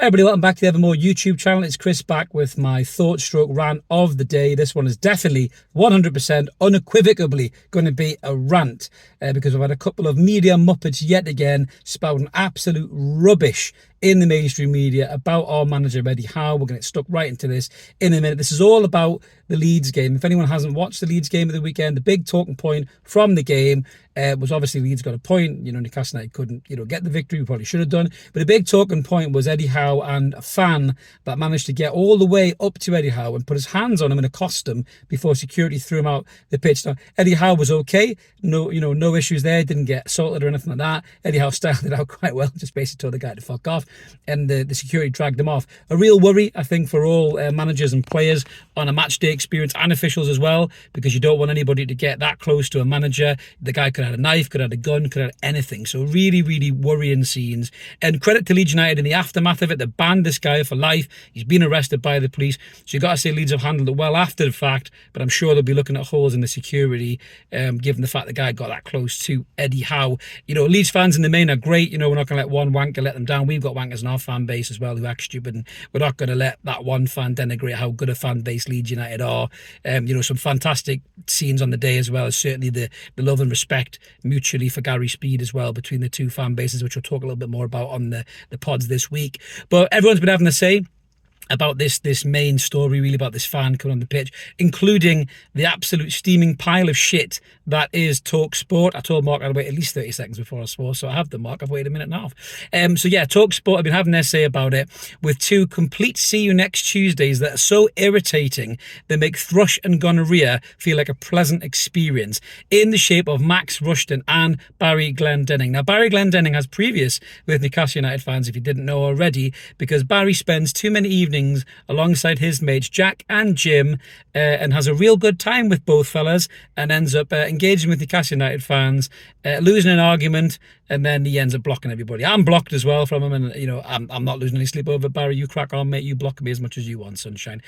Everybody, welcome back to the Evermore YouTube channel. It's Chris back with my thought stroke rant of the day. This one is definitely 100% unequivocally going to be a rant because we've had a couple of media Muppets yet again spouting absolute rubbish in the mainstream media about our manager Eddie Howe. We're going to get stuck right into this in a minute. This is all about the Leeds game. If anyone hasn't watched the Leeds game of the weekend, the big talking point from the game was obviously Leeds got a point. Newcastle United couldn't, get the victory. We probably should have done. But the big talking point was Eddie Howe and a fan that managed to get all the way up to Eddie Howe and put his hands on him in a costume before security threw him out the pitch. Now, Eddie Howe was okay. No issues there. Didn't get assaulted or anything like that. Eddie Howe styled it out quite well. Just basically told the guy to fuck off. And the security dragged him off. A real worry, I think, for all managers and players on a match day experience and officials as well, because you don't want anybody to get that close to a manager. The guy could have had a knife, could have had a gun, could have had anything. So really, really worrying scenes. And credit to Leeds United in the aftermath of it. They banned this guy for life. He's been arrested by the police. So you got to say Leeds have handled it well after the fact, but I'm sure they'll be looking at holes in the security, given the fact the guy got that close to Eddie Howe. Leeds fans in the main are great. We're not going to let one wanker let them down. We've got wankers in our fan base as well who act stupid, and we're not going to let that one fan denigrate how good a fan base Leeds United are. Some fantastic scenes on the day as well as certainly the love and respect mutually for Gary Speed as well between the two fan bases, which we'll talk a little bit more about on the pods this week. But everyone's been having a say about this main story, really, about this fan coming on the pitch, including the absolute steaming pile of shit that is Talk Sport. I told Mark I'd wait at least 30 seconds before I swore, so I have them, Mark. I've waited a minute and a half. Talk Sport, I've been having their say about it with two complete See You Next Tuesdays that are so irritating they make thrush and gonorrhea feel like a pleasant experience, in the shape of Max Rushden and Barry Glendenning. Now, Barry Glendenning has previous with Newcastle United fans, if you didn't know already, because Barry spends too many evenings alongside his mates Jack and Jim and has a real good time with both fellas and ends up engaging with Newcastle United fans, losing an argument, and then he ends up blocking everybody. I'm blocked as well from him, and I'm not losing any sleep over Barry. You crack on, mate. You block me as much as you want, sunshine,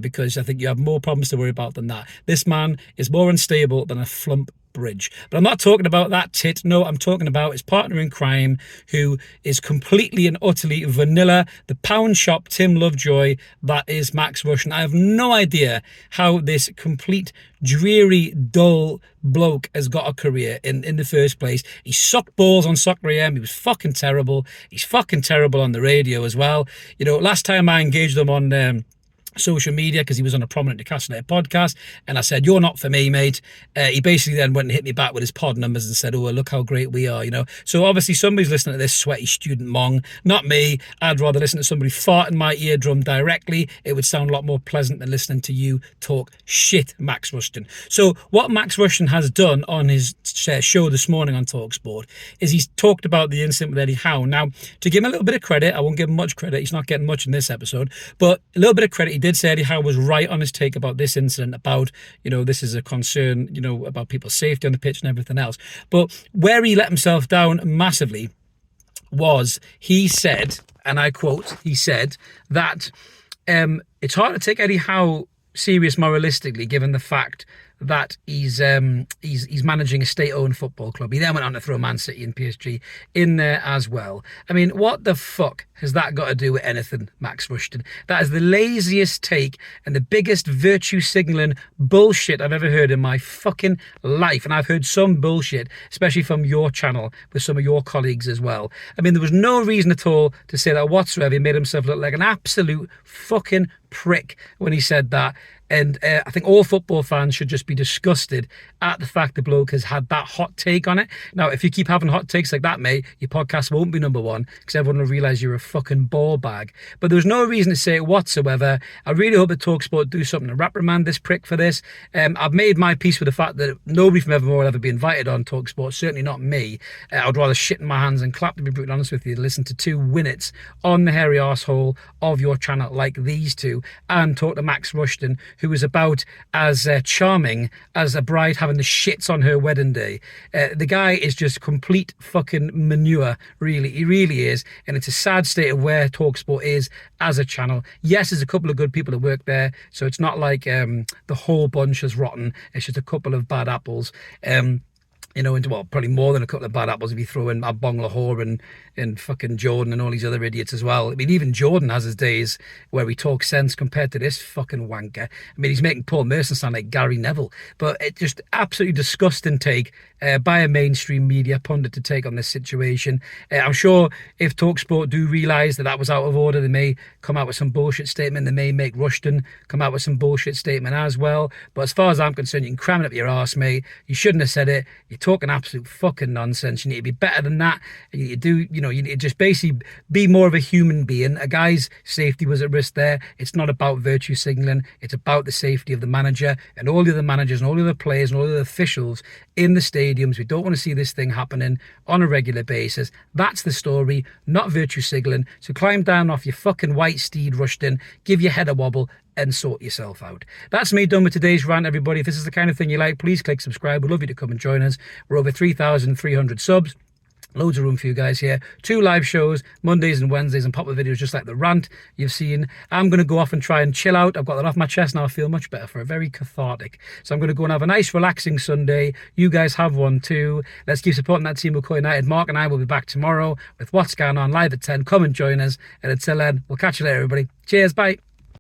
because I think you have more problems to worry about than that. This man is more unstable than a flump bridge. But I'm not talking about that tit. No, I'm talking about his partner in crime, who is completely and utterly vanilla, the pound shop Tim Lovejoy that is Max Rushden. I have no idea how this complete dreary, dull bloke has got a career in the first place. He sucked balls on Soccer AM. He was fucking terrible. He's fucking terrible on the radio as well. Last time I engaged him on social media, because he was on a prominent Newcastle United podcast, and I said, "You're not for me, mate." He basically then went and hit me back with his pod numbers and said, "Oh, look how great we are," So obviously somebody's listening to this sweaty student mong, not me. I'd rather listen to somebody fart in my eardrum directly. It would sound a lot more pleasant than listening to you talk shit, Max Rushden. So what Max Rushden has done on his show this morning on TalkSport is he's talked about the incident with Eddie Howe. Now, to give him a little bit of credit, I won't give him much credit, he's not getting much in this episode, but a little bit of credit, he did say Eddie Howe was right on his take about this incident, about, this is a concern, about people's safety on the pitch and everything else. But where he let himself down massively was, he said, and I quote, he said that it's hard to take Eddie Howe serious moralistically, given the fact that he's managing a state-owned football club. He then went on to throw Man City and PSG in there as well. I mean, what the fuck has that got to do with anything, Max Rushden? That is the laziest take and the biggest virtue signalling bullshit I've ever heard in my fucking life. And I've heard some bullshit, especially from your channel, with some of your colleagues as well. I mean, there was no reason at all to say that whatsoever. He made himself look like an absolute fucking prick when he said that. And I think all football fans should just be disgusted at the fact the bloke has had that hot take on it. Now, if you keep having hot takes like that, mate, your podcast won't be number one, because everyone will realise you're a fucking ball bag. But there was no reason to say it whatsoever. I really hope that TalkSport do something to reprimand this prick for this. I've made my peace with the fact that nobody from Evermore will ever be invited on TalkSport, certainly not me. I'd rather shit in my hands and clap, to be brutally honest with you, to listen to two winnets on the hairy arsehole of your channel like these two, and talk to Max Rushden, who was about as charming as a bride having the shits on her wedding day. The guy is just complete fucking manure, really. He really is. And it's a sad state of where TalkSport is as a channel. Yes, there's a couple of good people that work there, so it's not like the whole bunch is rotten. It's just a couple of bad apples. you know, into, well, probably more than a couple of bad apples if you throw in Bong Lahore and fucking Jordan and all these other idiots as well. I mean, even Jordan has his days where he talks sense compared to this fucking wanker. I mean, he's making Paul Merson sound like Gary Neville, but it just absolutely disgusting take by a mainstream media pundit to take on this situation. I'm sure if TalkSport do realise that that was out of order, they may come out with some bullshit statement. They may make Rushden come out with some bullshit statement as well. But as far as I'm concerned, you can cram it up your arse, mate. You shouldn't have said it. You're talking absolute fucking nonsense. You need to be better than that. And you need to do, you know, you need to just basically be more of a human being. A guy's safety was at risk there. It's not about virtue signalling. It's about the safety of the manager and all the other managers and all the other players and all the other officials in the stadiums. We don't want to see this thing happening on a regular basis. That's the story, not virtue signalling. So climb down off your fucking white steed, Rushden, give your head a wobble and sort yourself out. That's me done with today's rant, everybody. If this is the kind of thing you like, please click subscribe. We'd love you to come and join us. We're over 3,300 subs. Loads of room for you guys here. 2 live shows, Mondays and Wednesdays, and pop-up videos just like the rant you've seen. I'm going to go off and try and chill out. I've got that off my chest now. I feel much better for a very cathartic. So I'm going to go and have a nice, relaxing Sunday. You guys have one too. Let's keep supporting that team of McCoy United. Mark and I will be back tomorrow with What's Going On live at 10. Come and join us. And until then, we'll catch you later, everybody. Cheers. Bye.